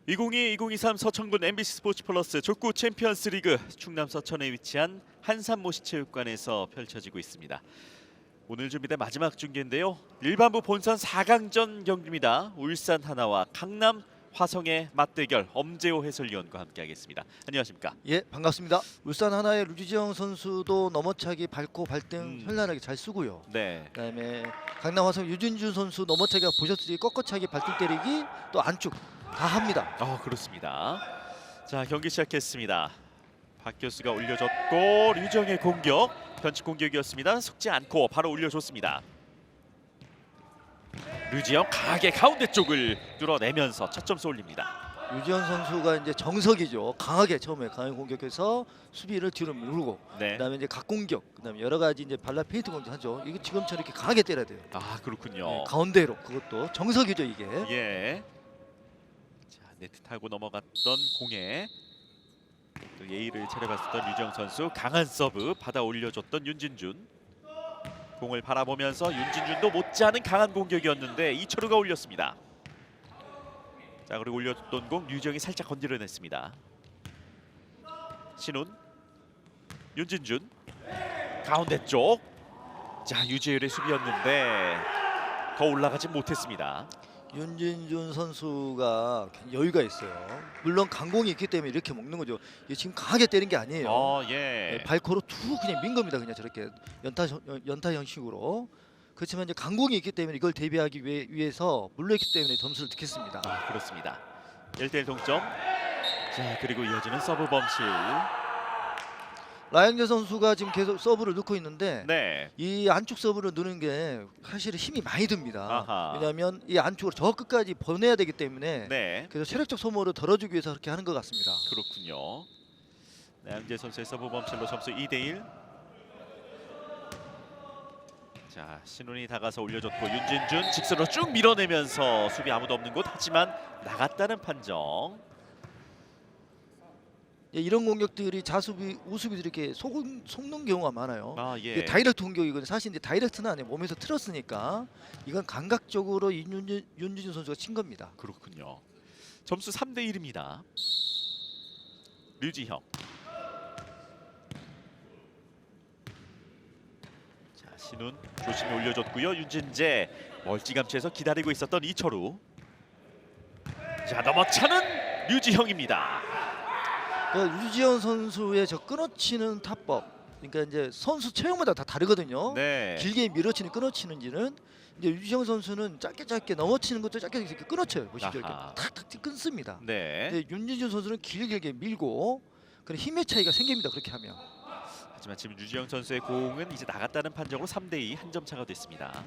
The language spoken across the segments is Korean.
2022-2023 서천군 MBC 스포츠 플러스 족구 챔피언스 리그 충남 서천에 위치한 한산모시체육관에서 펼쳐지고 있습니다. 오늘 준비된 마지막 중계인데요. 일반부 본선 4강전 경기입니다. 울산 하나와 강남 화성의 맞대결, 엄재호 해설위원과 함께하겠습니다. 안녕하십니까? 예, 반갑습니다. 울산 하나의 류지영 선수도 넘어차기 밟고 발등 현란하게 잘 쓰고요. 네. 그다음에 강남 화성 유진준 선수 넘어차기가 보셨듯이 꺾어차기 발등 때리기 또 안쪽 다 합니다. 그렇습니다. 자, 경기 시작했습니다. 박교수가 올려줬고 류정의 공격, 변칙 공격이었습니다. 속지 않고 바로 올려줬습니다. 류지영 강하게 가운데 쪽을 뚫어내면서 첫 점수 올립니다. 유지영 선수가 이제 정석이죠. 강하게 처음에 강하게 공격해서 수비를 뒤로 밀고 네. 그다음에 이제 각공격, 그다음에 여러 가지 이제 발라 페인트 공격하죠. 이게 지금처럼 이렇게 강하게 때려야 돼요. 그렇군요. 네, 가운데로 그것도 정석이죠 이게. 예. 자, 네트 타고 넘어갔던 공에 또 예의를 차려봤었던 류지영 선수, 강한 서브 받아 올려줬던 윤진준. 공을 바라보면서 윤진준도 못지않은 강한 공격이었는데 이철우가 올렸습니다. 자, 그리고 올렸던 공 류지영이 살짝 건드려냈습니다. 신훈, 윤진준 가운데 쪽. 자, 유재율의 수비였는데 더 올라가지 못했습니다. 윤진준 선수가 여유가 있어요. 물론 강공이 있기 때문에 이렇게 먹는 거죠. 이게 지금 강하게 때린 게 아니에요. 예. 네, 발코로 툭 그냥 민 겁니다. 그냥 저렇게 연타 형식으로. 그렇지만 이제 강공이 있기 때문에 이걸 대비하기 위해서 물러있기 때문에 점수를 득했습니다. 그렇습니다. 1대1 동점. 자, 그리고 이어지는 서브 범실. 라영재 선수가 지금 계속 서브를 넣고 있는데 네. 이 안쪽 서브를 넣는 게 사실은 힘이 많이 듭니다. 아하. 왜냐하면 이 안쪽으로 저 끝까지 보내야 되기 때문에 네. 그래서 체력적 소모를 덜어주기 위해서 그렇게 하는 것 같습니다. 그렇군요. 양재 선수의 서브 범실로 점수 2대1. 자, 신훈이 다가서 올려줬고 윤진준 직선으로 쭉 밀어내면서 수비 아무도 없는 곳, 하지만 나갔다는 판정. 예, 이런 공격들이 자수비, 우수비들이 이렇게 속는 경우가 많아요. 예. 이게 다이렉트 공격이거든요. 사실 이제 다이렉트는 아니에요. 몸에서 틀었으니까 이건 감각적으로 윤진준 선수가 친 겁니다. 그렇군요. 점수 3대1입니다. 류지형. 자, 신훈 조심히 올려줬고요. 윤진재 멀찌감치해서 기다리고 있었던 이철우. 자, 넘어차는 류지형입니다. 그러니까 유지현 선수의 저 끊어치는 타법, 그러니까 이제 선수 체형마다 다 다르거든요. 네. 길게 밀어치는 끊어치는지는 이제 유지현 선수는 짧게 넘어치는 것도 짧게 이렇게 끊어쳐요. 보시죠, 이렇게 아하. 탁탁 끊습니다. 네. 근데 윤진준 선수는 길게 밀고 그런 힘의 차이가 생깁니다. 그렇게 하면. 하지만 지금 류지영 선수의 공은 이제 나갔다는 판정으로 3대2 한 점 차가 됐습니다.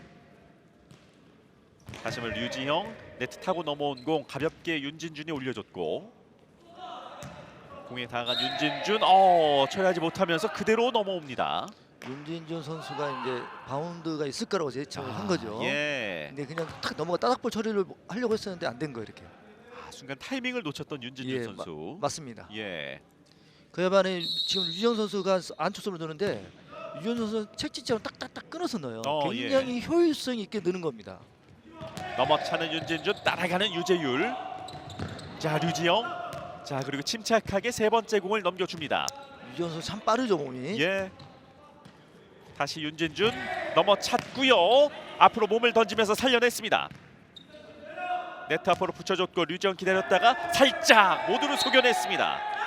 다시 한번 류지형, 네트 타고 넘어온 공 가볍게 윤진준이 올려줬고 공에 다가간 윤진준 처리하지 못하면서 그대로 넘어옵니다. 윤진준 선수가 이제 바운드가 있을 거라고 예측을 한 거죠. 예. 근데 그냥 탁 넘어가 따닥볼 처리를 하려고 했었는데 안 된 거예요, 이렇게. 순간 타이밍을 놓쳤던 윤진준 선수. 맞습니다. 예. 그에 반해 지금 유지영 선수가 안쪽 손을 넣는데 유지영 선수는 책짓처럼 딱딱딱 끊어서 넣어요. 굉장히 효율성 있게 넣는 겁니다. 넘어차는 윤진준, 따라가는 유재율. 자, 류지영. 자, 그리고 침착하게 세 번째 공을 넘겨줍니다. 유지영 선수 참 빠르죠, 몸이. 예. 다시 윤진준 넘어찼고요. 앞으로 몸을 던지면서 살려냈습니다. 네트 앞으로 붙여줬고 류지영 기다렸다가 살짝 모두를 속여냈습니다.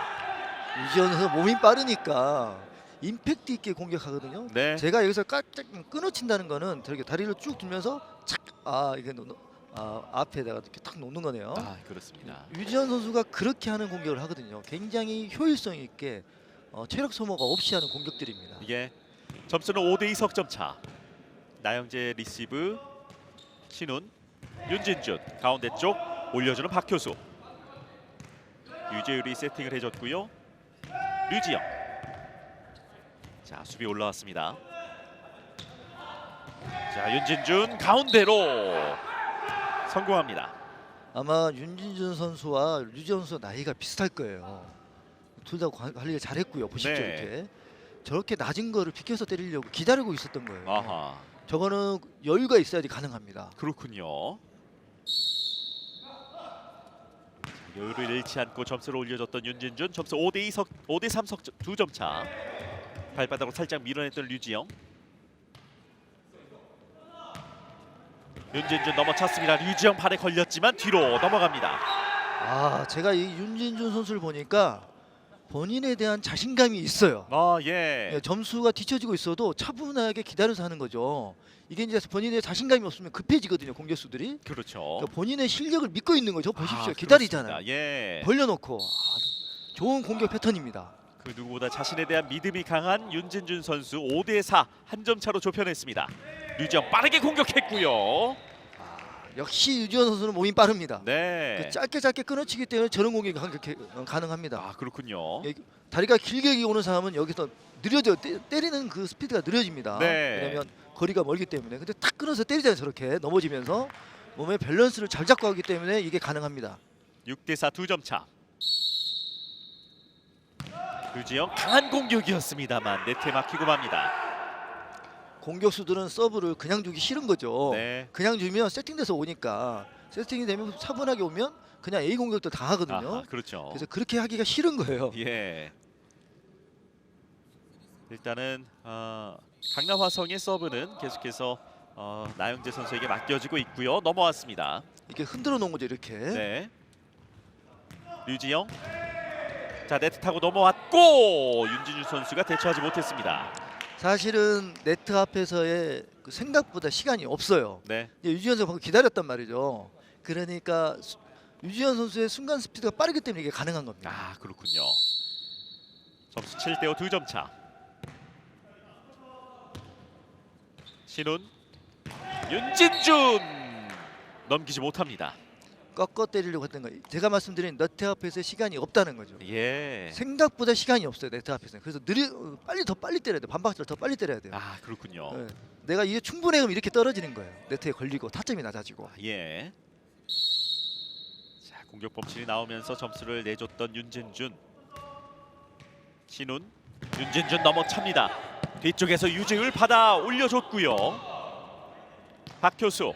유지영 선수 몸이 빠르니까 임팩트 있게 공격하거든요. 네. 제가 여기서 깍짝 끊어친다는 거는 저렇게 다리를 쭉 들면서 착 이게 앞에다가 이렇게 탁 놓는 거네요. 그렇습니다. 유지현 선수가 그렇게 하는 공격을 하거든요. 굉장히 효율성 있게 체력 소모가 없이 하는 공격들입니다. 예. 점수는 5대2 석점 차. 나영재 리시브, 신훈, 윤진준 가운데 쪽 올려주는 박효수. 유재율이 세팅을 해줬고요. 류지영. 자, 수비 올라왔습니다. 자, 윤진준 가운데로 성공합니다. 아마 윤진준 선수와 류지현 선수 나이가 비슷할 거예요. 둘 다 관리를 잘했고요. 보시죠, 네. 이렇게 저렇게 낮은 거를 비켜서 때리려고 기다리고 있었던 거예요. 아하. 저거는 여유가 있어야지 가능합니다. 그렇군요. 여유를 잃지 않고 점수를 올려줬던 윤진준. 점수 5대3 2점 차. 발바닥으로 살짝 밀어냈던 류지영. 윤진준 넘어찼습니다. 류지영 발에 걸렸지만 뒤로 넘어갑니다. 아, 제가 이 윤진준 선수를 보니까 본인에 대한 자신감이 있어요. 예. 예, 점수가 뒤처지고 있어도 차분하게 기다려서 하는 거죠. 이게 이제 본인의 자신감이 없으면 급해지거든요, 공격수들이. 그렇죠. 그러니까 본인의 실력을 믿고 있는 거죠. 보십시오, 아, 기다리잖아요. 그렇습니다. 예. 벌려놓고 좋은 공격 패턴입니다. 그 누구보다 자신에 대한 믿음이 강한 윤진준 선수 5대4 한 점 차로 좁혀냈습니다. 류지영 빠르게 공격했고요. 역시 유지원 선수는 몸이 빠릅니다. 네. 그 짧게 끊어치기 때문에 저런 공격이 가능합니다. 아, 그렇군요. 예, 다리가 길게 오는 사람은 여기서 느려져 때리는 그 스피드가 느려집니다. 네. 왜냐면 거리가 멀기 때문에. 근데 탁 끊어서 때리잖아요. 저렇게 넘어지면서 몸의 밸런스를 잘 잡고 하기 때문에 이게 가능합니다. 6대4 2점 차. 류지영 강한 공격이었습니다만 네트에 막히고 맙니다. 공격수들은 서브를 그냥 주기 싫은 거죠. 네. 그냥 주면 세팅돼서 오니까 세팅이 되면 차분하게 오면 그냥 A 공격도 다 하거든요. 아하, 그렇죠. 그래서 그렇게 하기가 싫은 거예요. 예. 일단은 강남 화성의 서브는 계속해서 나영재 선수에게 맡겨지고 있고요. 넘어왔습니다. 이렇게 흔들어 놓은 거죠, 이렇게. 네. 류지영. 자, 네트 타고 넘어왔고 윤진준 선수가 대처하지 못했습니다. 사실은 네트 앞에서의 그 생각보다 시간이 없어요. 네. 이제 유지현 선수 방금 기다렸단 말이죠. 그러니까 유지현 선수의 순간 스피드가 빠르기 때문에 이게 가능한 겁니다. 아, 그렇군요. 점수 7대5 2점 차. 신훈. 윤진준 넘기지 못합니다. 꺾어 때리려고 했던 거예요. 제가 말씀드린 네트 앞에서 시간이 없다는 거죠. 예. 생각보다 시간이 없어요, 네트 앞에서는. 그래서 더 빨리 때려야 돼요. 반박자를 더 빨리 때려야 돼요. 아, 그렇군요. 네. 내가 이게 충분해 그럼 이렇게 떨어지는 거예요. 네트에 걸리고 타점이 낮아지고. 예. 자, 공격 범실이 나오면서 점수를 내줬던 윤진준. 신훈. 윤진준 넘어찹니다. 뒤쪽에서 유재율 받아 올려줬고요. 박효수.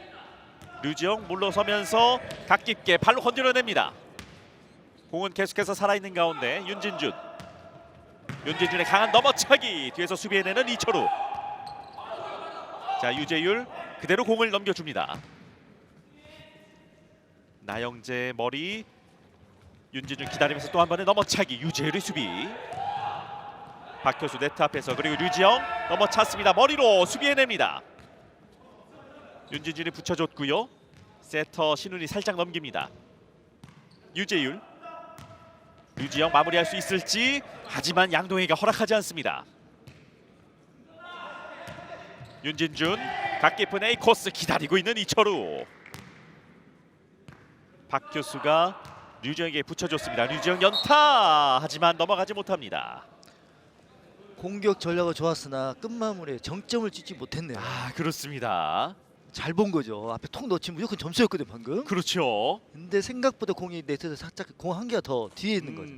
류지영 물러서면서 각 깊게 발로 건드려냅니다. 공은 계속해서 살아있는 가운데 윤진준. 윤진준의 강한 넘어차기. 뒤에서 수비해내는 이철우. 자, 유재율 그대로 공을 넘겨줍니다. 나영재 머리. 윤진준 기다리면서 또 한 번의 넘어차기. 유재율의 수비. 박효수 네트 앞에서 그리고 류지영 넘어찼습니다. 머리로 수비해냅니다. 윤진준이 붙여줬고요. 세터 신훈이 살짝 넘깁니다. 유재율. 류지영 마무리할 수 있을지. 하지만 양동희가 허락하지 않습니다. 윤진준 각 깊은 A 코스 기다리고 있는 이철우. 박효수가 류지영에게 붙여줬습니다. 류지영 연타. 하지만 넘어가지 못합니다. 공격 전략은 좋았으나 끝마무리에 정점을 찍지 못했네요. 아, 그렇습니다. 잘 본 거죠. 앞에 통 넣치면 무조건 점수였거든요, 방금. 그렇죠. 근데 생각보다 공이 네트에서 살짝 공 한 개가 더 뒤에 있는 거죠.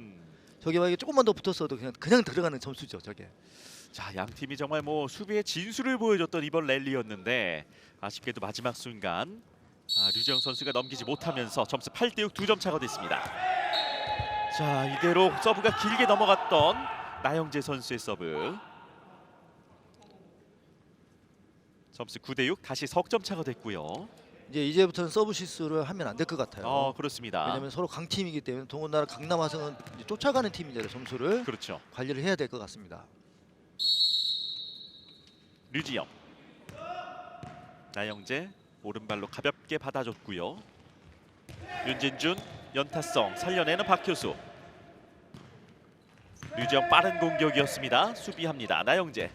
저게 만약에 조금만 더 붙었어도 그냥 들어가는 점수죠, 저게. 자, 양 팀이 정말 뭐 수비의 진수를 보여줬던 이번 랠리였는데 아쉽게도 마지막 순간 류지영 선수가 넘기지 못하면서 점수 8대6 2점 차가 됐습니다. 자, 이대로 서브가 길게 넘어갔던 나영재 선수의 서브. 점수 9대6 다시 석점 차가 됐고요. 이제부터는 서브 실수를 하면 안 될 것 같아요. 그렇습니다. 왜냐하면 서로 강팀이기 때문에 더군다나 강남 화성은 이제 쫓아가는 팀이잖아요. 점수를 그렇죠. 관리를 해야 될 것 같습니다. 류지영. 나영재 오른발로 가볍게 받아줬고요. 윤진준 연타성 살려내는 박효수. 류지영 빠른 공격이었습니다. 수비합니다. 나영재.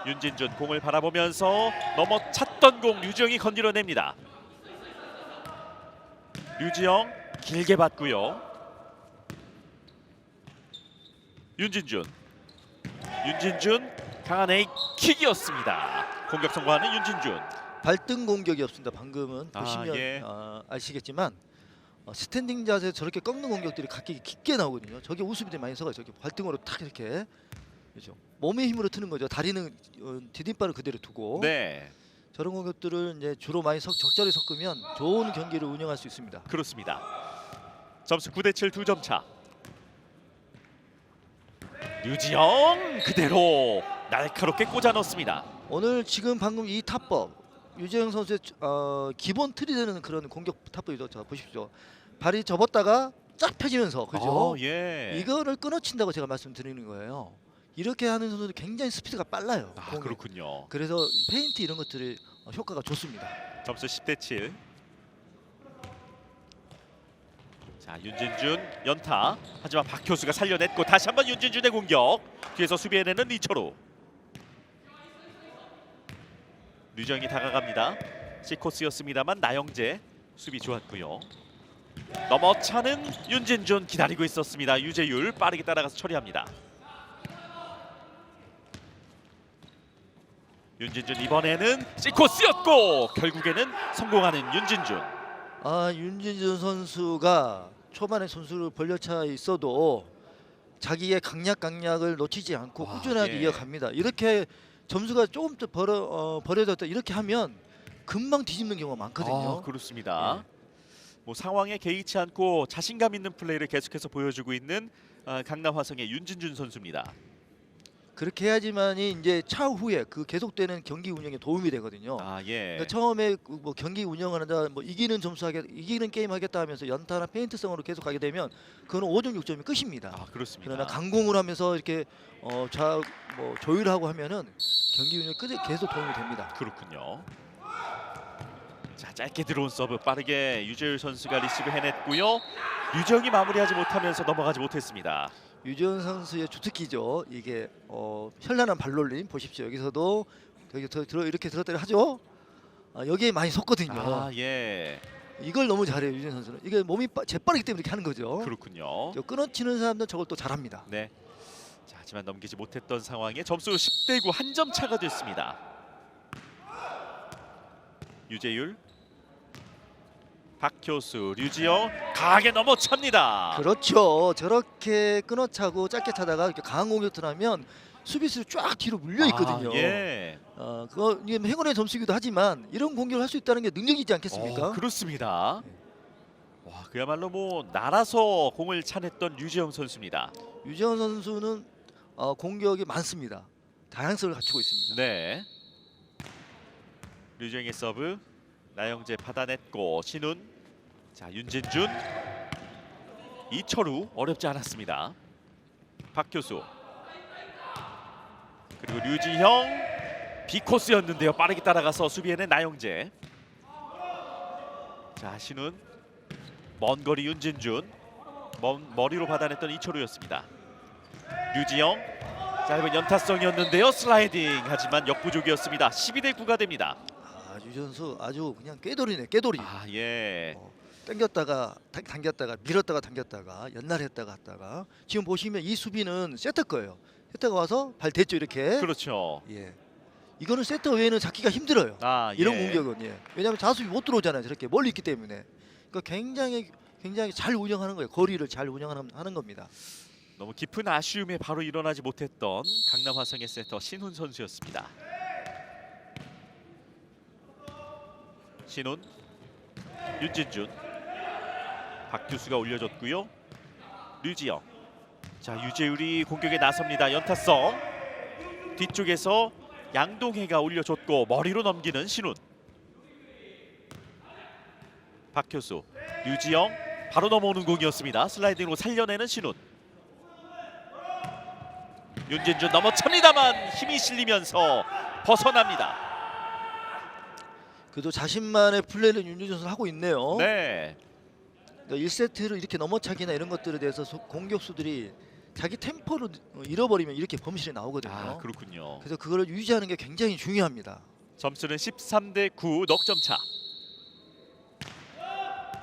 윤진준 공을 바라보면서 넘어찼던 공 류지영이 건드려냅니다. 류지영 길게 받고요. 윤진준 강한 A 킥이었습니다. 공격 성공하는 윤진준. 발등 공격이 없습니다. 방금은 아, 보시면 예. 아시겠지만 스탠딩 자세 저렇게 꺾는 공격들이 각기 깊게 나오거든요. 저게 우수비들이 많이 써가 저기 발등으로 탁 이렇게 그렇죠. 몸의 힘으로 트는 거죠. 다리는 디딤발을 그대로 두고. 네. 저런 공격들을 이제 주로 많이 적절히 섞으면 좋은 경기를 운영할 수 있습니다. 그렇습니다. 점수 9대7 2점 차. 류지영 그대로 날카롭게 꽂아 넣습니다. 오늘 지금 방금 이 타법 유재영 선수의 기본 틀이 되는 그런 공격 타법이죠. 자 보십시오. 발이 접었다가 쫙 펴지면서 그죠? 예. 이거를 끊어친다고 제가 말씀드리는 거예요. 이렇게 하는 선수들 굉장히 스피드가 빨라요. 아, 공이. 그렇군요. 그래서 페인트 이런 것들이 효과가 좋습니다. 점수 10대7. 자, 윤진준 연타. 하지만 박효수가 살려냈고 다시 한번 윤진준의 공격. 뒤에서 수비해내는 이철우. 류정이 다가갑니다. C코스였습니다만 나영재 수비 좋았고요. 넘어차는 윤진준 기다리고 있었습니다. 유재율 빠르게 따라가서 처리합니다. 윤진준 이번에는 C코스였고 결국에는 성공하는 윤진준. 윤진준 선수가 초반에 선수를 벌려차 있어도 자기의 강약을 놓치지 않고 꾸준하게 예. 이어갑니다. 이렇게 점수가 조금 더 벌어졌다 이렇게 하면 금방 뒤집는 경우가 많거든요. 그렇습니다. 예. 뭐 상황에 개의치 않고 자신감 있는 플레이를 계속해서 보여주고 있는 강남 화성의 윤진준 선수입니다. 그렇게 해야지만이 이제 차후에 그 계속되는 경기 운영에 도움이 되거든요. 예. 그러니까 처음에 뭐 경기 운영을 하다 뭐 이기는 게임 하겠다 하면서 연타나 페인트성으로 계속 가게 되면 그건 5점 6점이 끝입니다. 그렇습니다. 그러나 강공을 하면서 이렇게 조율하고 하면은 경기 운영에 계속 도움이 됩니다. 그렇군요. 자, 짧게 들어온 서브 빠르게 유재율 선수가 리시브 해냈고요. 류정이 마무리하지 못하면서 넘어가지 못했습니다. 유재현 선수의 주특기죠. 이게 현란한 발놀림 보십시오. 여기서도 이렇게 들었다리 하죠. 여기에 많이 섰거든요. 예. 이걸 너무 잘해요 유재현 선수는. 이게 몸이 재빠르기 때문에 이렇게 하는 거죠. 그렇군요. 끊어치는 사람들은 저걸 또 잘합니다. 네. 자, 하지만 넘기지 못했던 상황에 점수 10대9 한 점 차가 됐습니다. 유재율, 박효수, 류지영 강하게 넘어찹니다. 그렇죠. 저렇게 끊어차고 짧게 차다가 이렇게 강한 공격을 하면 수비수를 쫙 뒤로 물려 있거든요. 예. 그거 이게 행운의 점수이기도 하지만 이런 공격을 할 수 있다는 게 능력이지 않겠습니까? 그렇습니다. 와, 그야말로 뭐 날아서 공을 차냈던 류지영 선수입니다. 유재현 선수는 공격이 많습니다. 다양성을 갖추고 있습니다. 네. 류지영의 서브 나영재 받아냈고 신훈. 자, 윤진준, 이철우 어렵지 않았습니다. 박효수 그리고 류지형 B코스였는데요. 빠르게 따라가서 수비에는 나영재. 자, 신훈 먼 거리 윤진준 머리로 받아냈던 이철우였습니다. 류지영 짧은 연타성이었는데요. 슬라이딩 하지만 역부족이었습니다. 12대9가 됩니다. 유재현 선수 아주 그냥 꾀돌이네 꾀돌이. 예. 당겼다가 당겼다가 밀었다가 당겼다가 연날했다가 했다가 지금 보시면 이 수비는 세터 거예요. 세터가 와서 발 대죠 이렇게. 그렇죠. 예. 이거는 세터 외에는 잡기가 힘들어요. 이런 예. 공격은 왜냐하면 자수비 못 들어오잖아요. 저렇게 멀리 있기 때문에. 그러니까 굉장히 잘 운영하는 거예요. 거리를 잘 운영하는 겁니다. 너무 깊은 아쉬움에 바로 일어나지 못했던 강남 화성의 세터 신훈 선수였습니다. 신훈, 윤진준, 박규수가 올려줬고요. 류지영. 자, 유재율이 공격에 나섭니다. 연타성. 뒤쪽에서 양동해가 올려줬고 머리로 넘기는 신훈. 박효수, 류지영 바로 넘어오는 공이었습니다. 슬라이딩으로 살려내는 신훈. 윤진준 넘어찹니다만 힘이 실리면서 벗어납니다. 그래도 자신만의 플레이를 윤준준 선수 하고 있네요. 네. 그러니까 1세트를 이렇게 넘어차기나 이런 것들에 대해서 공격수들이 자기 템포를 잃어버리면 이렇게 범실이 나오거든요. 그렇군요. 그래서 그걸 유지하는 게 굉장히 중요합니다. 점수는 13대9 넉점 차.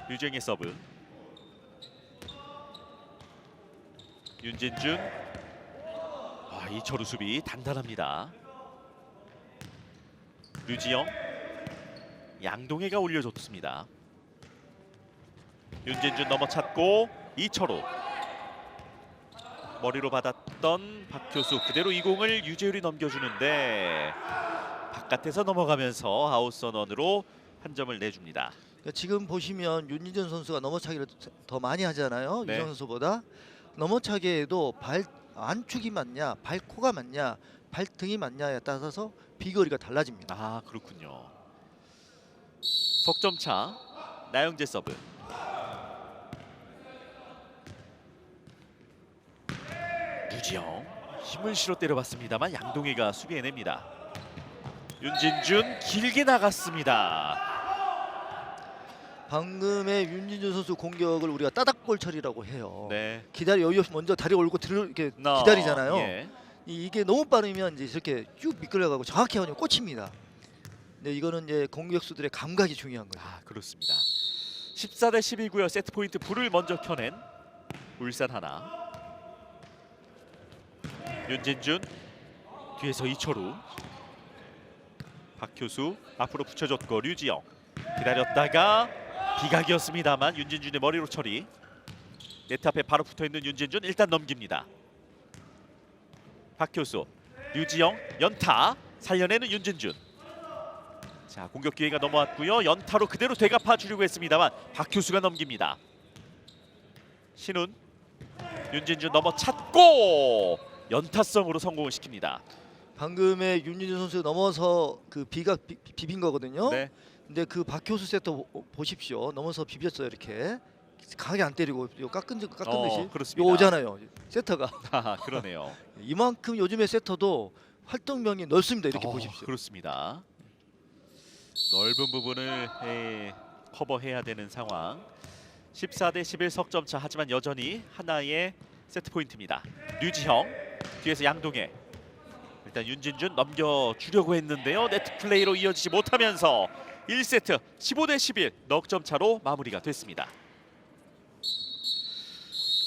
류정의 서브. 윤진준. 이철우 수비 단단합니다. 류지영. 양동해가 올려줬습니다. 윤진준 넘어찼고 이철우. 머리로 받았던 박효수 그대로 이 공을 유재율이 넘겨주는데 바깥에서 넘어가면서 아웃선언으로 한 점을 내줍니다. 그러니까 지금 보시면 윤진준 선수가 넘어차기를 더 많이 하잖아요. 네. 유정 선수보다. 넘어차기에도 발 안축이 맞냐, 발코가 맞냐, 발등이 맞냐에 따라서 비거리가 달라집니다. 아, 그렇군요. 석점차 나영재 서브. 류지영 힘을 실어 때려봤습니다만 양동희가 수비해냅니다. 윤진준 길게 나갔습니다. 방금의 윤진준 선수 공격을 우리가 따닥볼 처리라고 해요. 네. 기다리 여유 없이 먼저 다리 올고 이렇게 너, 기다리잖아요. 예. 이게 너무 빠르면 이제 이렇게 쭉 미끌려가고 정확히 하면 꽂힙니다. 근데 이거는 이제 공격수들의 감각이 중요한 거죠. 아, 그렇습니다. 14대 12고요. 세트 포인트 불을 먼저 켜낸 울산 하나. 윤진준 뒤에서 이철우. 박효수 앞으로 붙여줬고 류지영 기다렸다가 비각이었습니다만 윤진준의 머리로 처리. 네트 앞에 바로 붙어있는 윤진준 일단 넘깁니다. 박효수, 류지영 연타 살려내는 윤진준. 자, 공격 기회가 넘어왔고요. 연타로 그대로 되갚아 주려고 했습니다만 박효수가 넘깁니다. 신훈, 윤진준 넘어찼고 연타성으로 성공을 시킵니다. 방금의 윤진준 선수 넘어서 그 비각 비빈 거거든요. 네. 근데 그 박효수 세터 보십시오. 넘어서 비볐어요 이렇게. 강하게 안 때리고 요 깎은 듯이 그렇습니다. 요 오잖아요. 세터가 하하, 그러네요. 이만큼 요즘의 세터도 활동명이 넓습니다. 이렇게 보십시오. 그렇습니다. 넓은 부분을 커버해야 되는 상황. 14대 11 석점차 하지만 여전히 하나의 세트 포인트입니다. 류지형 뒤에서 양동해. 일단 윤진준 넘겨주려고 했는데요. 네트 플레이로 이어지지 못하면서 1세트 15대 11 넉점 차로 마무리가 됐습니다.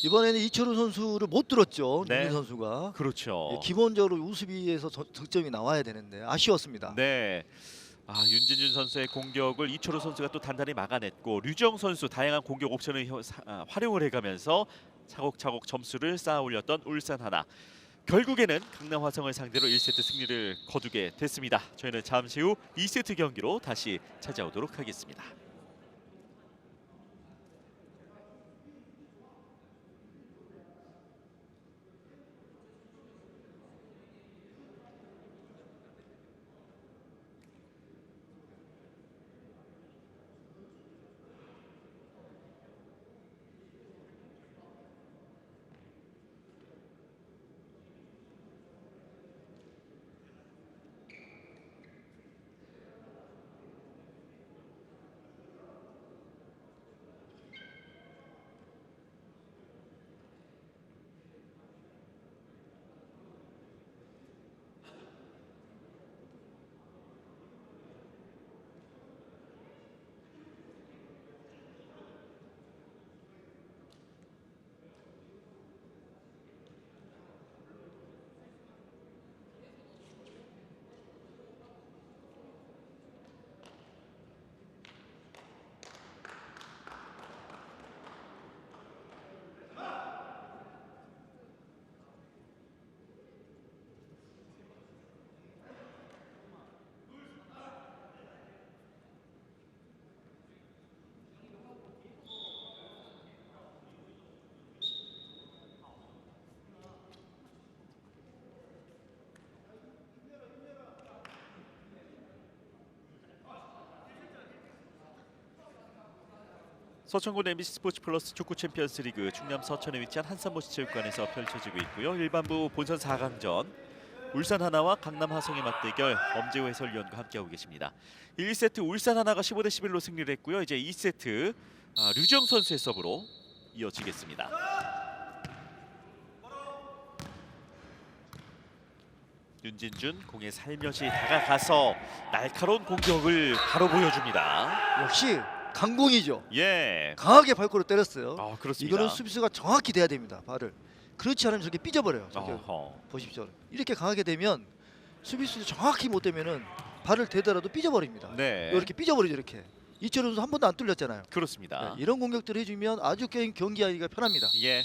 이번에는 이철우 선수를 못 들었죠. 네. 윤진 선수가. 그렇죠. 기본적으로 우수비에서 득점이 나와야 되는데 아쉬웠습니다. 네. 아, 윤진준 선수의 공격을 이철우 선수가 또 단단히 막아냈고 류정 선수 다양한 공격 옵션을 활용을 해가면서 차곡차곡 점수를 쌓아 올렸던 울산 하나. 결국에는 강남 화성을 상대로 1세트 승리를 거두게 됐습니다. 저희는 잠시 후 2세트 경기로 다시 찾아오도록 하겠습니다. 서천군 MBC 스포츠 플러스 축구 챔피언스 리그 충남 서천에 위치한 한산모시체육관에서 펼쳐지고 있고요. 일반부 본선 4강전 울산 하나와 강남 하성의 맞대결 엄재호 해설위원과 함께하고 계십니다. 1세트 울산 하나가 15대 11로 승리를 했고요. 이제 2세트 류정 선수의 서브로 이어지겠습니다. 윤진준 공에 살며시 다가가서 날카로운 공격을 바로 보여줍니다. 역시 강공이죠. 예. 강하게 발코로 때렸어요. 그렇습니다. 이거는 수비수가 정확히 돼야 됩니다. 발을. 그렇지 않으면 저게 삐져버려요. 저게. 어허. 보십시오. 이렇게 강하게 되면 수비수 정확히 못 되면은 발을 대더라도 삐져버립니다. 네. 이렇게 삐져버리죠. 이렇게. 이철우 선수 한 번도 안 뚫렸잖아요. 그렇습니다. 네, 이런 공격들을 해주면 아주 경기하기가 편합니다. 예.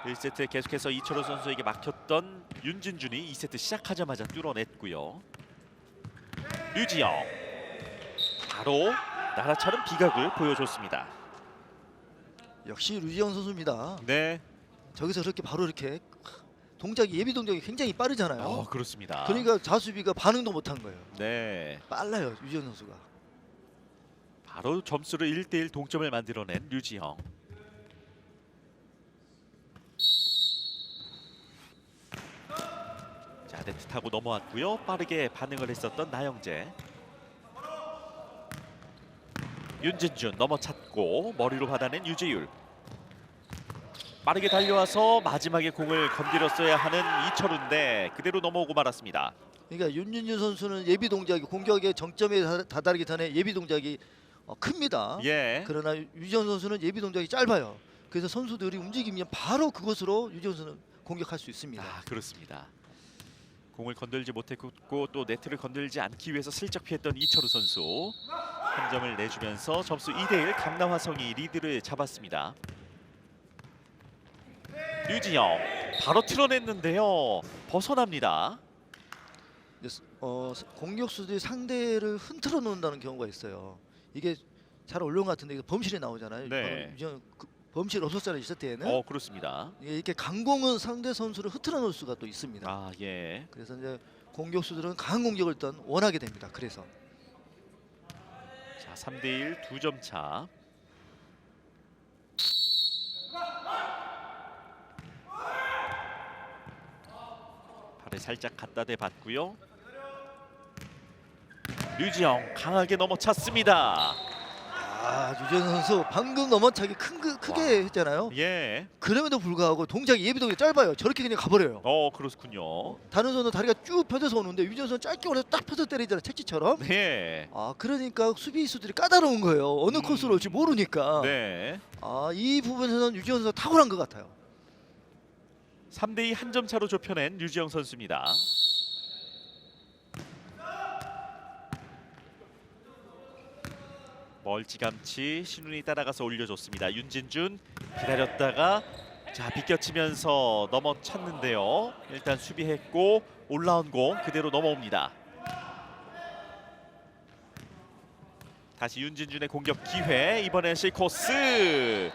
1세트에 계속해서 이철호 선수에게 막혔던 윤진준이 2세트 시작하자마자 뚫어냈고요. 류지영 바로 날아차는 비각을 보여줬습니다. 역시 류지영 선수입니다. 네, 저기서 그렇게 바로 이렇게 동작이 예비 동작이 굉장히 빠르잖아요. 그렇습니다. 그러니까 자수비가 반응도 못한 거예요. 네, 빨라요 류지영 선수가. 바로 점수를 1대1 동점을 만들어낸 류지영. 자, 네트 타고 넘어왔고요. 빠르게 반응을 했었던 나영재. 윤진준 넘어찼고 머리로 받아낸 유재율. 빠르게 달려와서 마지막에 공을 건드렸어야 하는 이철우인데 그대로 넘어오고 말았습니다. 그러니까 윤진준 선수는 예비 동작이 공격의 정점에 다다르기 전에 예비 동작이 큽니다. 예. 그러나 유지현 선수는 예비 동작이 짧아요. 그래서 선수들이 움직이면 바로 그것으로 유지현 선수는 공격할 수 있습니다. 그렇습니다. 공을 건들지 못했고 또 네트를 건들지 않기 위해서 슬쩍 피했던 이철우 선수. 한 점을 내주면서 점수 2대1 강남 화성이 리드를 잡았습니다. 류지영 바로 틀어냈는데요. 벗어납니다. 공격수들이 상대를 흔들어 놓는다는 경우가 있어요. 이게 잘 올라온 것 같은데 이게 범실이 나오잖아요. 네. 유지현 범실 없었잖아요. 있을 때에는. 그렇습니다. 이렇게 강공은 상대 선수를 흔들어 놓을 수가 또 있습니다. 예. 그래서 이제 공격수들은 강한 공격을 일단 원하게 됩니다. 그래서 자, 3대1 2점 차. 발을 살짝 갖다 대봤고요. 류지영 강하게 넘어찼습니다. 유지현 선수 방금 넘어차기 크게 했잖아요. 예. 그럼에도 불구하고 동작이 예비 동작이 짧아요. 저렇게 그냥 가버려요. 그렇군요. 다른 선수는 다리가 쭉 펴져서 오는데 유지현 선수 짧게 올려서 딱 펴서 때리잖아요. 채찍처럼. 네. 그러니까 수비수들이 까다로운 거예요. 어느 코스로 올지 모르니까. 네. 이 부분에서는 유지현 선수가 탁월한 것 같아요. 3대2 한 점 차로 좁혀낸 류지영 선수입니다. 멀찌감치 신훈이 따라가서 올려줬습니다. 윤진준 기다렸다가 자 비껴치면서 넘어찼는데요. 일단 수비했고 올라온 공 그대로 넘어옵니다. 다시 윤진준의 공격 기회. 이번엔 C코스.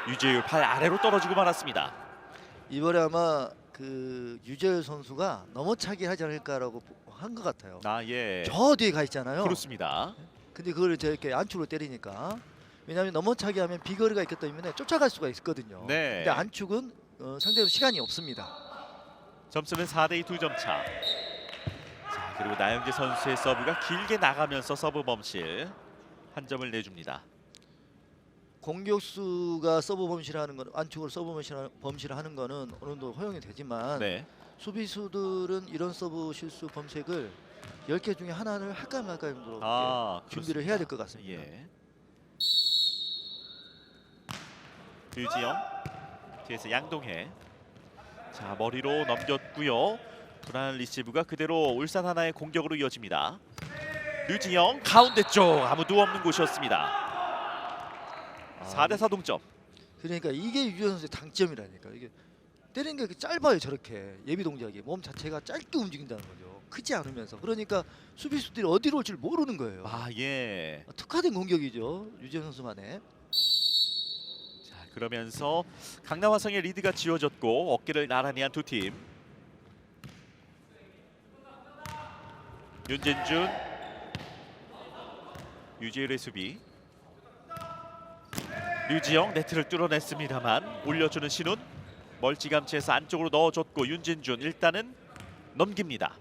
유재율 발 아래로 떨어지고 말았습니다. 이번에 아마 유재열 선수가 넘어차기 하지 않을까라고 한 것 같아요. 예. 저 뒤에 가 있잖아요. 그렇습니다. 근데 그걸 이렇게 안축으로 때리니까 왜냐하면 넘어차기 하면 비거리가 있기 때문에 쫓아갈 수가 있거든요. 네. 근데 안축은 상대로 시간이 없습니다. 점수는 4대2 2점 차. 자, 그리고 나영재 선수의 서브가 길게 나가면서 서브 범실 한 점을 내줍니다. 공격수가 서브 범실하는 건 안축으로 서브 범실을 하는 거는 어느 정도 허용이 되지만 네. 수비수들은 이런 서브 실수 범색을 10개 중에 하나를 할까 말까 정도로 준비를 그렇습니다. 해야 될 것 같습니다. 예. 류지영 뒤에서 양동해. 자, 머리로 넘겼고요. 불안한 리시브가 그대로 울산 하나의 공격으로 이어집니다. 류지영 가운데 쪽 아무도 없는 곳이었습니다. 4대4 동점. 그러니까 이게 유지현 선수의 장점이라니까. 이게 때리는 게 짧아요. 저렇게 예비 동작이 몸 자체가 짧게 움직인다는 거죠. 크지 않으면서. 그러니까 수비수들이 어디로 올지 모르는 거예요. 예. 특화된 공격이죠. 유지현 선수만의. 자, 그러면서 강남 화성의 리드가 지워졌고 어깨를 나란히 한 두 팀. 윤진준, 유재율의 수비. 류지영 네트를 뚫어냈습니다만 올려주는 신훈. 멀찌감치해서 안쪽으로 넣어줬고 윤진준 일단은 넘깁니다.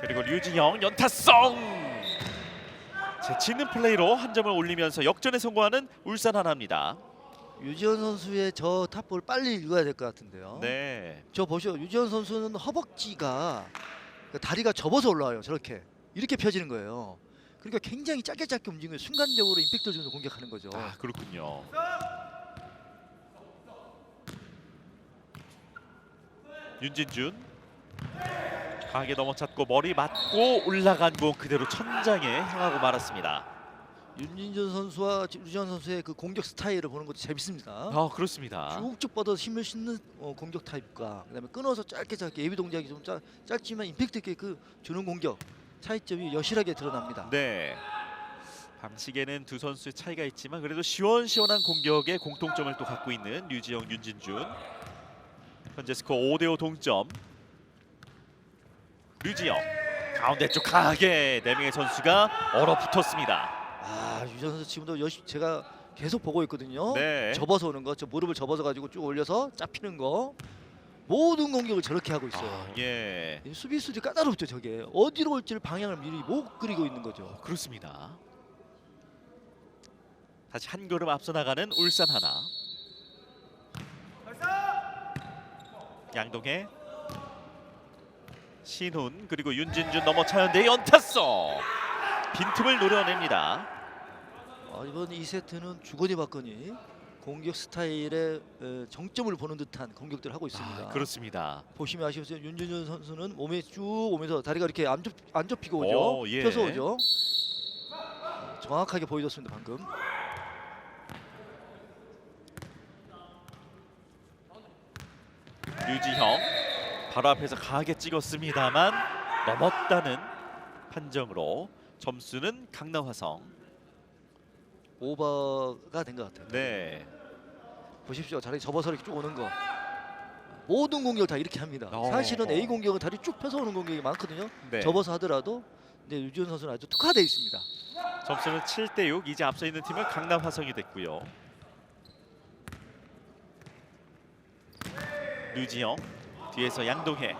그리고 류지영 연타성. 재치 있는 플레이로 한 점을 올리면서 역전에 성공하는 울산 하나입니다. 유지현 선수의 저 탑볼 빨리 읽어야 될 것 같은데요. 네. 저 보시오. 유지현 선수는 허벅지가 다리가 접어서 올라와요. 저렇게 이렇게 펴지는 거예요. 그러니까 굉장히 짧게 움직이면 순간적으로 임팩트를 주면서 공격하는 거죠. 그렇군요. 윤진준 강하게 넘어찼고 머리 맞고 올라간 공 그대로 천장에 향하고 말았습니다. 윤진준 선수와 류지영 선수의 그 공격 스타일을 보는 것도 재밌습니다. 아, 그렇습니다. 쭉쭉 뻗어서 힘을 싣는 공격 타입과 그다음에 끊어서 짧게 예비 동작이 좀 짧지만 임팩트 있게 그 주는 공격 차이점이 여실하게 드러납니다. 네. 방식에는 두 선수의 차이가 있지만 그래도 시원시원한 공격에 공통점을 또 갖고 있는 류지영, 윤진준. 현재 스코어 5대5 동점. 류지영 가운데 쪽 강하게 4명의 선수가 얼어붙었습니다. 아, 류지영 선수 지금도 제가 계속 보고 있거든요. 네. 접어서 오는 거, 저 무릎을 접어서 가지고 쭉 올려서 잡히는 거. 모든 공격을 저렇게 하고 있어요. 아, 예. 이 수비수들이 까다롭죠. 저게 어디로 올지를 방향을 미리 못 그리고 있는 거죠. 그렇습니다. 다시 한 걸음 앞서 나가는 울산 하나. 양동해, 신훈 그리고 윤진준 넘어차는데 연타성. 빈틈을 노려냅니다. 이번 2세트는 주거니 받거니 공격 스타일의 정점을 보는 듯한 공격들을 하고 있습니다. 그렇습니다. 보시면 아시겠지만 윤준준 선수는 몸에 쭉 오면서 다리가 이렇게 안 접히고 오죠. 예. 펴서 오죠. 정확하게 보여줬습니다 방금. 류지형 바로 앞에서 강하게 찍었습니다만 넘었다는 판정으로 점수는 강남화성. 오버가 된 것 같아요. 네. 보십시오. 다리 접어서 이렇게 쭉 오는 거. 모든 공격을 다 이렇게 합니다. 어. 사실은 A 공격은 다리 쭉 펴서 오는 공격이 많거든요. 네. 접어서 하더라도 근데 류지현 선수는 아주 특화되어 있습니다. 점수는 7대6. 이제 앞서 있는 팀은 강남화성이 됐고요. 류지영 뒤에서 양동해.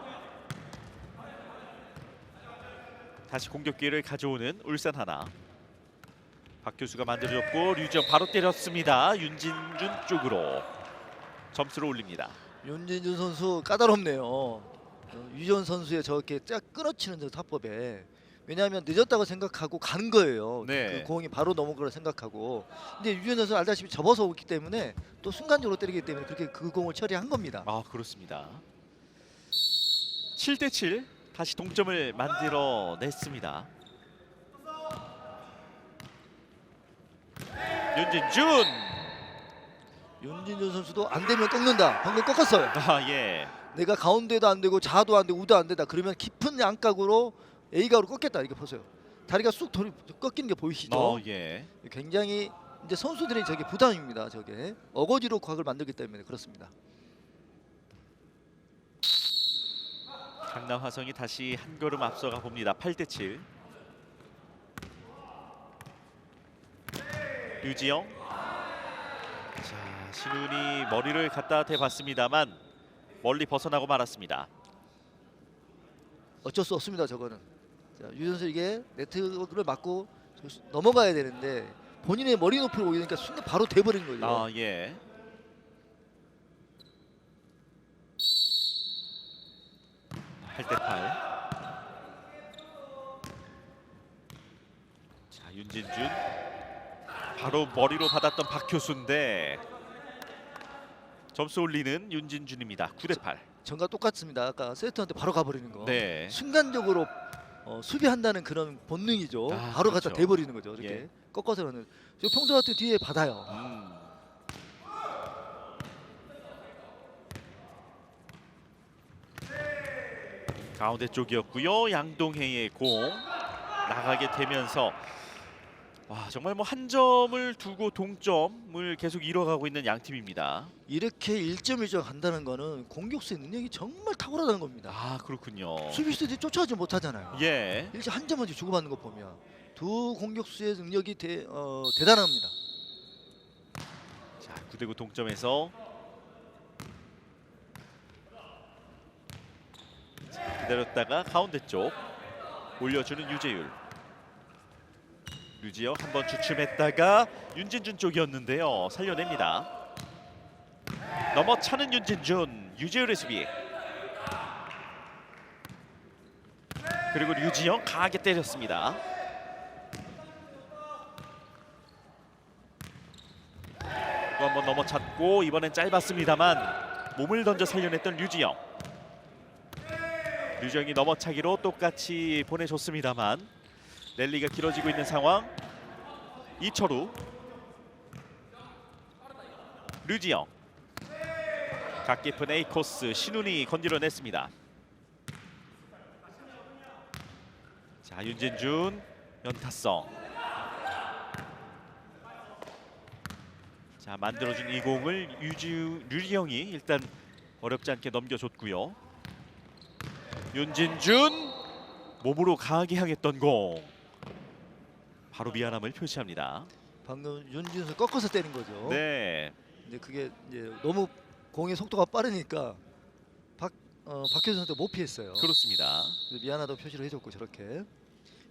다시 공격 기회를 가져오는 울산 하나. 박효수가 만들어줬고 류지영 바로 때렸습니다. 윤진준 쪽으로 점수를 올립니다. 윤진준 선수 까다롭네요. 유지현 선수의 저렇게 쫙 끊어치는 저 타법에 왜냐하면 늦었다고 생각하고 가는 거예요. 네. 그 공이 바로 넘은 걸 생각하고. 근데 유지현 선수 알다시피 접어서 오기 때문에 또 순간적으로 때리기 때문에 그렇게 그 공을 처리한 겁니다. 아, 그렇습니다. 7대7 다시 동점을 만들어냈습니다. 윤진준. 윤진준 선수도 안 되면 꺾는다. 방금 꺾었어요. 아, 예. 내가 가운데도 안 되고 좌도 안 되고 우도 안 된다. 그러면 깊은 양각으로 A각으로 꺾겠다. 이렇게 보세요. 다리가 쑥 꺾이는 게 보이시죠? 예. 굉장히 이제 선수들이 저게 부담입니다. 저게 어거지로 각을 만들기 때문에 그렇습니다. 강남화성이 다시 한 걸음 앞서가 봅니다. 8대7. 류지영. 자, 신훈이 머리를 갖다 대봤습니다만 멀리 벗어나고 말았습니다. 어쩔 수 없습니다. 저거는. 자, 유 선수 이게 네트를 맞고 넘어가야 되는데 본인의 머리 높이로 오니까 순간 바로 돼버린 거죠. 아, 예. (8대8) 자, 윤진준 바로 머리로 받았던 박효수인데 점수 올리는 윤진준입니다. 9대8. 전과 똑같습니다. 아까 세트한테 바로 가버리는 거. 네. 순간적으로 수비한다는 그런 본능이죠. 아, 바로 그렇죠. 갖다 대버리는 거죠. 이렇게 예. 꺾어서 하는. 저 평소 같은 뒤에 받아요. 가운데 쪽이었고요. 양동해의 공 나가게 되면서 와, 정말 뭐 한 점을 두고 동점을 계속 이뤄가고 있는 양 팀입니다. 이렇게 1점 간다는 거는 공격수의 능력이 정말 탁월하다는 겁니다. 아, 그렇군요. 수비수들이 쫓아오지 못하잖아요. 예. 이렇게 한 점을 주고받는 거 보면 두 공격수의 능력이 대단합니다. 자, 9대9 동점에서 자, 기다렸다가 가운데 쪽 올려주는 유재율. 류지영 한번 주춤했다가 윤진준 쪽이었는데요. 살려냅니다. 넘어차는 윤진준. 유재율의 수비. 그리고 류지영 강하게 때렸습니다. 또 한번 넘어찼고 이번엔 짧았습니다만 몸을 던져 살려냈던 류지영. 류지영이 넘어차기로 똑같이 보내줬습니다만 랠리가 길어지고 있는 상황. 이철우, 류지영, 각 깊은 A 코스 신훈이 건드려냈습니다. 자, 윤진준 연타성. 자, 만들어준 이 공을 류지영이 일단 어렵지 않게 넘겨줬고요. 윤진준 몸으로 강하게 향했던 공. 바로 미안함을 표시합니다. 방금 윤준수 꺾어서 때린 거죠. 네. 근데 그게 이제 너무 공의 속도가 빠르니까 박효준 선수가 못 피했어요. 그렇습니다. 그래서 미안하다고 표시를 해줬고 저렇게.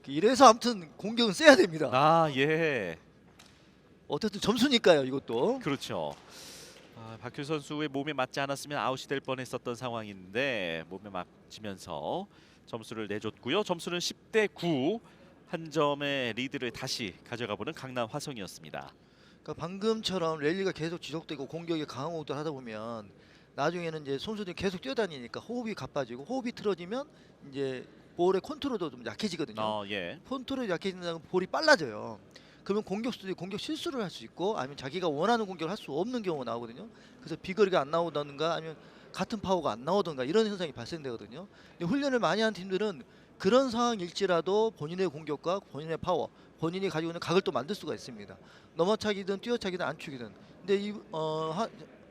이래서 아무튼 공격은 세야 됩니다. 아, 예. 어쨌든 점수니까요, 이것도. 그렇죠. 박효 선수의 몸에 맞지 않았으면 아웃이 될 뻔했었던 상황인데 몸에 맞으면서 점수를 내줬고요. 점수는 10대9. 한 점의 리드를 다시 가져가보는 강남 화성이었습니다. 그러니까 방금처럼 랠리가 계속 지속되고 공격이 강한 공격을 하다 보면 나중에는 이제 선수들이 계속 뛰어다니니까 호흡이 가빠지고 호흡이 틀어지면 이제 볼의 컨트롤도 좀 약해지거든요. 예. 컨트롤이 약해진다면 볼이 빨라져요. 그러면 공격수들이 공격 실수를 할 수 있고 아니면 자기가 원하는 공격을 할 수 없는 경우가 나오거든요. 그래서 비거리가 안 나오다든가 아니면 같은 파워가 안 나오든가 이런 현상이 발생되거든요. 근데 훈련을 많이 한 팀들은 그런 상황일지라도 본인의 공격과 본인의 파워, 본인이 가지고 있는 각을 또 만들 수가 있습니다. 넘어차기든 뛰어차기든 안축이든. 근데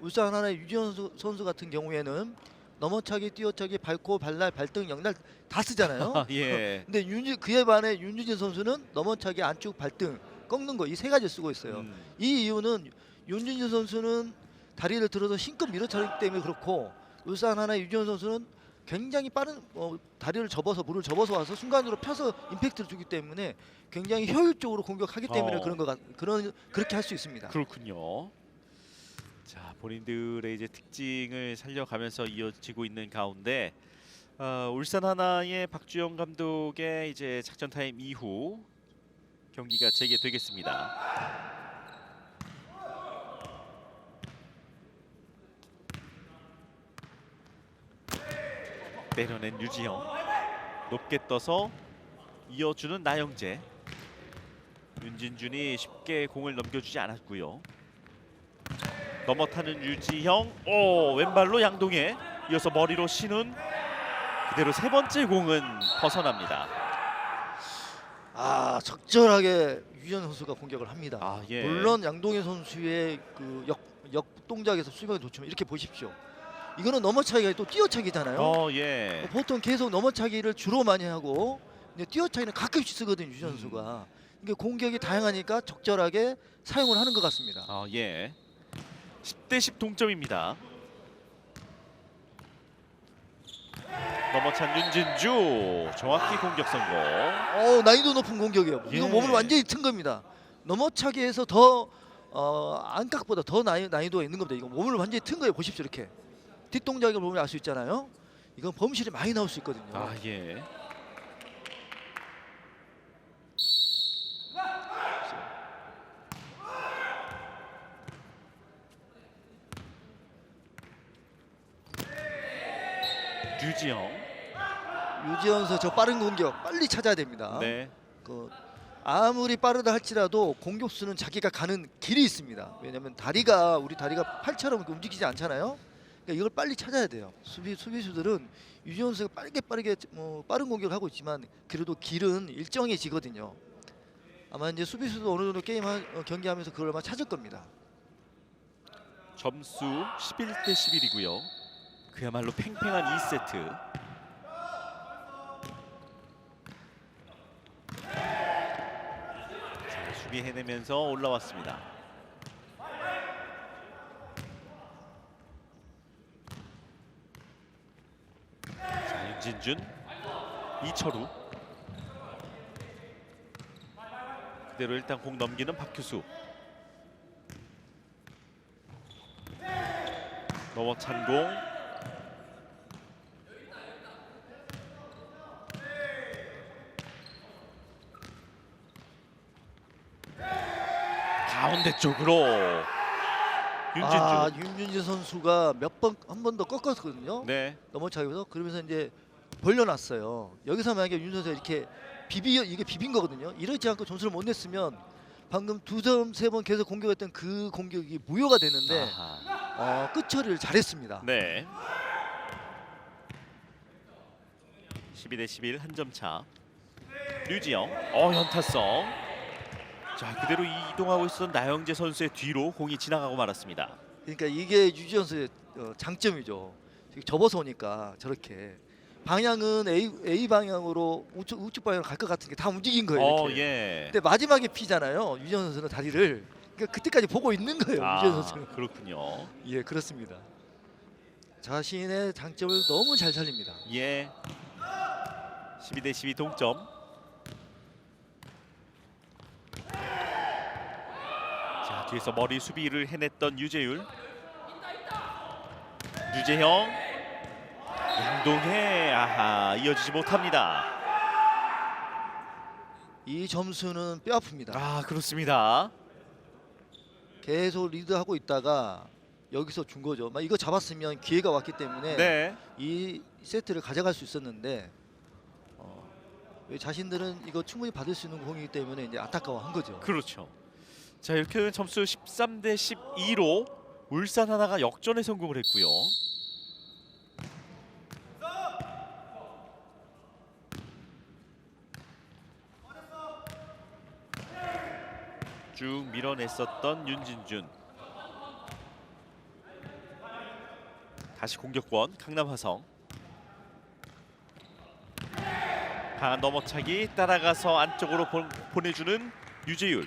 울산 하나의 유지현 선수 같은 경우에는 넘어차기, 뛰어차기, 밟고, 발날, 발등, 영날 다 쓰잖아요. 예. 근데 그에 반해 윤주진 선수는 넘어차기, 안축, 발등, 꺾는 거 이 세 가지를 쓰고 있어요. 이 이유는 윤주진 선수는 다리를 들어서 힘껏 밀어차기 때문에 그렇고 울산 하나의 유지현 선수는 굉장히 빠른 다리를 접어서 물을 접어서 와서 순간으로 펴서 임팩트를 주기 때문에 굉장히 효율적으로 공격하기 때문에 그렇게 할 수 있습니다. 그렇군요. 자, 본인들의 이제 특징을 살려가면서 이어지고 있는 가운데 울산 하나의 박주영 감독의 이제 작전 타임 이후 경기가 재개되겠습니다. 때려낸 유지영, 높게 떠서 이어주는 나영재. 윤진준이 쉽게 공을 넘겨주지 않았고요. 넘어타는 유지영, 왼발로 양동해, 이어서 머리로 신훈. 그대로 세 번째 공은 벗어납니다. 적절하게 유지현 선수가 공격을 합니다. 예. 물론 양동현 선수의 그 역동작에서 수비가 좋지만 이렇게 보십시오. 이거는 넘어차기가 또 뛰어차기잖아요. 예. 보통 계속 넘어차기를 주로 많이 하고 이제 뛰어차기는 가끔씩 쓰거든요, 유지현 선수가. 이게 공격이 다양하니까 적절하게 사용을 하는 것 같습니다. 예. 10대10 동점입니다. 넘어찬 윤진주, 정확히 공격 성공. 난이도 높은 공격이에요. 이거 몸을 완전히 튼 겁니다. 넘어차기에서 더 안각보다 더 난이도가 있는 겁니다. 이거 몸을 완전히 튼 거예요. 보십시오, 이렇게 뒷동작을 보면 알 수 있잖아요. 이건 범실이 많이 나올 수 있거든요. 예. 유지현 선수 저 빠른 공격 빨리 찾아야 됩니다. 네. 아무리 빠르다 할지라도 공격수는 자기가 가는 길이 있습니다. 왜냐하면 우리 다리가 팔처럼 움직이지 않잖아요. 그러니까 이걸 빨리 찾아야 돼요. 수비수들은 유지현 선수가 빠르게 빠른 공격을 하고 있지만 그래도 길은 일정해지거든요. 아마 이제 수비수도 어느 정도 경기하면서 그걸 아마 찾을 겁니다. 점수 11대11이고요. 그야말로 팽팽한 2세트. 자, 수비 해내면서 올라왔습니다. 자, 윤진준, 이철우. 그대로 일단 공 넘기는 박규수. 넘어찬 공. 가운데 쪽으로 윤진준 선수가 한 번 더 꺾었거든요. 네. 넘어차기면서 그러면서 이제 벌려놨어요. 여기서 만약에 윤 선수가 이렇게 이게 비빈 거거든요. 이러지 않고 점수를 못 냈으면 방금 2점, 3번 계속 공격했던 그 공격이 무효가 되는데 아하. 끝 처리를 잘했습니다. 네. 12대 11 한 점 차. 류지영. 연타성. 자, 그대로 이동하고 있었던 나영재 선수의 뒤로 공이 지나가고 말았습니다. 그러니까 이게 유지현 선수의 장점이죠. 접어서 오니까 저렇게 방향은 A 방향으로 우측 방향으로 갈 것 같은 게 다 움직인 거예요. 이렇게. 예. 근데 마지막에 피잖아요. 유지현 선수는 다리를. 그러니까 그때까지 보고 있는 거예요. 유지현 선수는. 그렇군요. 예, 그렇습니다. 자신의 장점을 너무 잘 살립니다. 예. 12대 12 동점. 자, 뒤에서 머리 수비를 해냈던 유재율. 유재형. 양동해. 아하, 이어지지 못합니다. 이 점수는 뼈 아픕니다. 그렇습니다. 계속 리드하고 있다가 여기서 준 거죠. 이거 잡았으면 기회가 왔기 때문에 네. 이 세트를 가져갈 수 있었는데 자신들은 이거 충분히 받을 수 있는 공이기 때문에 이제 안타까워한 거죠. 그렇죠. 자, 이렇게 되면 점수 13대 12로 울산 하나가 역전에 성공을 했고요. 쭉 밀어냈었던 윤진준. 다시 공격권 강남화성. 강한 넘어차기 따라가서 안쪽으로 보내주는 유재율.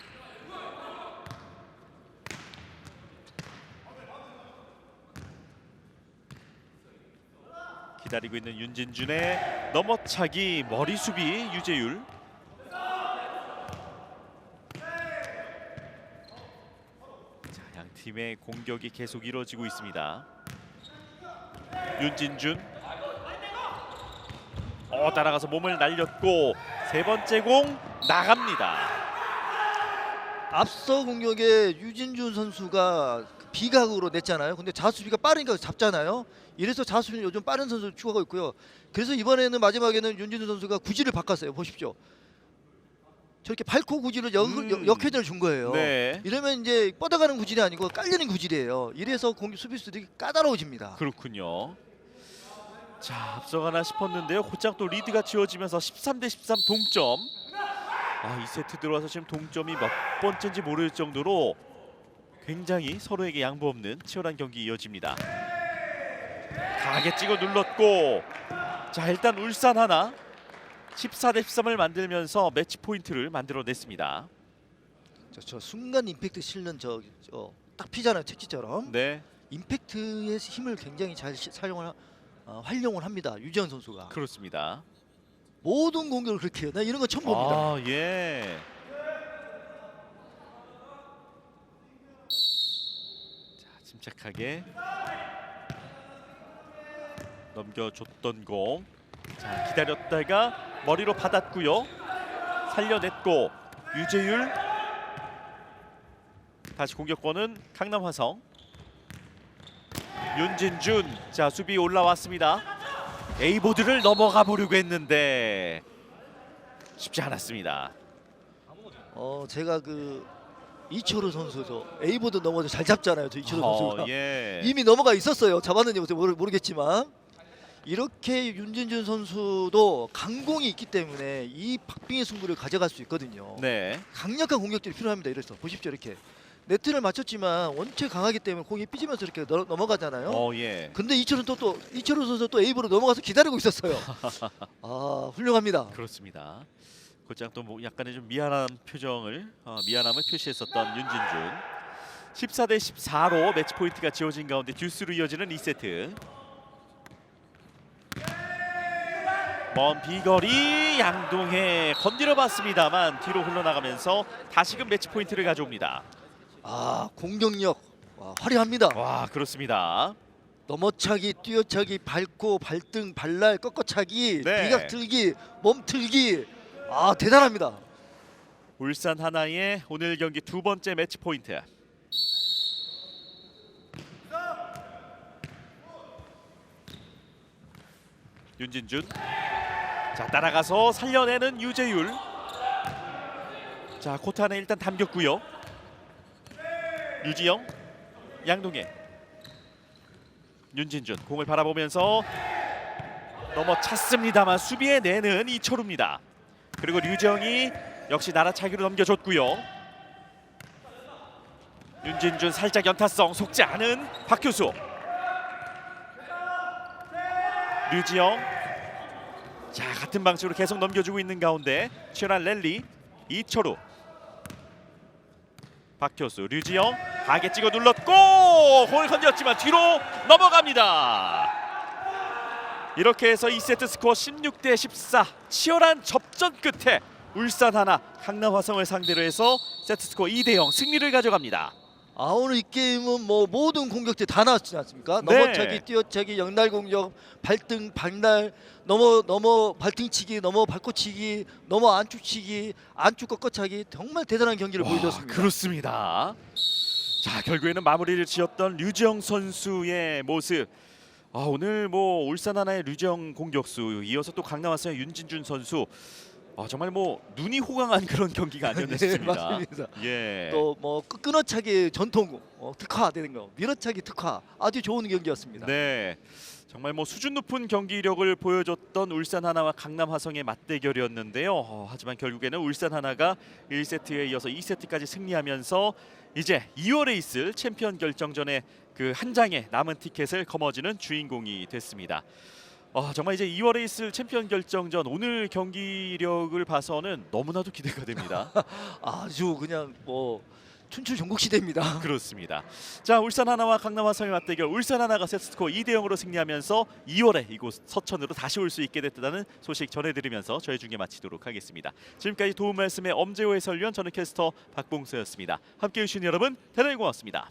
기다리고 있는 윤진준의 넘어차기 머리 수비 유재율. 자, 양 팀의 공격이 계속 이루어지고 있습니다. 윤진준. 따라가서 몸을 날렸고 세 번째 공 나갑니다. 앞서 공격에 유진준 선수가 비각으로 냈잖아요. 근데 자수비가 빠르니까 잡잖아요. 이래서 자수비는 요즘 빠른 선수를 추구하고 있고요. 그래서 이번에는 마지막에는 윤진준 선수가 구질을 바꿨어요. 보십시오. 저렇게 밟고 구질을 역회전을 준 거예요. 네. 이러면 이제 뻗어가는 구질이 아니고 깔리는 구질이에요. 이래서 공격 수비수들이 까다로워집니다. 그렇군요. 자, 앞서가나 싶었는데요. 곧장 또 리드가 지어지면서 13대 13 동점. 이 세트 들어와서 지금 동점이 몇 번째인지 모를 정도로 굉장히 서로에게 양보 없는 치열한 경기 이어집니다. 강하게 찍어 눌렀고, 자, 일단 울산 하나 14대 13을 만들면서 매치 포인트를 만들어냈습니다. 저 순간 임팩트 실는 딱 피잖아요. 채찍처럼. 네, 임팩트의 힘을 굉장히 잘 활용을 합니다. 유지현 선수가. 그렇습니다. 모든 공격을 그렇게 해요. 나 이런 거 처음 봅니다. 예. 자, 침착하게 넘겨줬던 공. 자, 기다렸다가 머리로 받았고요. 살려냈고 유재율. 다시 공격권은 강남화성. 윤진준. 자, 수비 올라왔습니다. A보드를 넘어가 보려고 했는데 쉽지 않았습니다. 제가 그 이철우 선수죠. A보드 넘어서 잘 잡잖아요. 저 이철우 선수가. 예. 이미 넘어가 있었어요. 잡았는지 모르겠지만 이렇게 윤진준 선수도 강공이 있기 때문에 이 박빙의 승부를 가져갈 수 있거든요. 네. 강력한 공격들이 필요합니다. 이래서 보십시오. 이렇게 네트를 맞췄지만 원체 강하기 때문에 공이 삐지면서 이렇게 넘어가잖아요. 예. 근데 이철우 선수 또 A보로 넘어가서 기다리고 있었어요. 훌륭합니다. 그렇습니다. 곧장 또 약간의 좀 미안한 표정을 미안함을 표시했었던 윤진준. 14대 14로 매치 포인트가 지어진 가운데 듀스로 이어지는 2세트. 먼 비거리 양동해 건드려봤습니다만 뒤로 흘러나가면서 다시금 매치 포인트를 가져옵니다. 공격력 화려합니다. 와, 그렇습니다. 넘어차기, 뛰어차기, 밟고 발등, 발날, 꺾어차기, 네. 비각 틀기, 몸 틀기. 대단합니다. 울산 하나의 오늘 경기 두 번째 매치 포인트. 윤진준. 자, 따라가서 살려내는 유재율. 자, 코트 안에 일단 담겼고요. 유지영, 양동현, 윤진준 공을 바라보면서 넘어찼습니다만 수비에 내는 이철우입니다. 그리고 류지영이 역시 날아차기로 넘겨줬고요. 윤진준 살짝 연타성 속지 않은 박효수. 류지영, 자 같은 방식으로 계속 넘겨주고 있는 가운데 치열한 랠리 이철우, 박효수, 류지영 가게 찍어 눌렀고 공을 건졌지만 뒤로 넘어갑니다. 이렇게 해서 2세트 스코어 16대 14 치열한 접전 끝에 울산 하나 강남 화성을 상대로 해서 세트 스코어 2대 0 승리를 가져갑니다. 아 오늘 이 게임은 뭐 모든 공격들 다 나왔지 않습니까? 네. 넘어차기, 뛰어차기, 영날 공격, 발등, 박날, 넘어 발등치기, 넘어 발코치기, 넘어 안축치기, 안축 꺾어차기 정말 대단한 경기를 보여줬습니다. 그렇습니다. 자 결국에는 마무리를 지었던 류지영 선수의 모습. 오늘 뭐 울산 하나의 류지영 공격수 이어서 또 강남 화성의 윤진준 선수. 정말 뭐 눈이 호강한 그런 경기가 아니었나 네, 싶습니다. 맞습니다. 예. 또 뭐 끊어차기 전통 특화되는 거, 밀어차기 특화 아주 좋은 경기였습니다. 네. 정말 뭐 수준 높은 경기력을 보여줬던 울산 하나와 강남 화성의 맞대결이었는데요. 하지만 결국에는 울산 하나가 1세트에 이어서 2세트까지 승리하면서 이제 2월에 있을 챔피언 결정전의 그 한 장의 남은 티켓을 거머쥐는 주인공이 됐습니다. 정말 이제 2월에 있을 챔피언 결정전 오늘 경기력을 봐서는 너무나도 기대가 됩니다. 아주 그냥 뭐 춘추 전국 시대입니다. 그렇습니다. 자 울산 하나와 강남 화성의 맞대결 울산 하나가 세트스코어 2대 0으로 승리하면서 2월에 이곳 서천으로 다시 올 수 있게 됐다는 소식 전해드리면서 저희 중계 마치도록 하겠습니다. 지금까지 도움 말씀의 엄재호 해설위원, 저는 캐스터 박봉서였습니다. 함께해 주신 여러분 대단히 고맙습니다.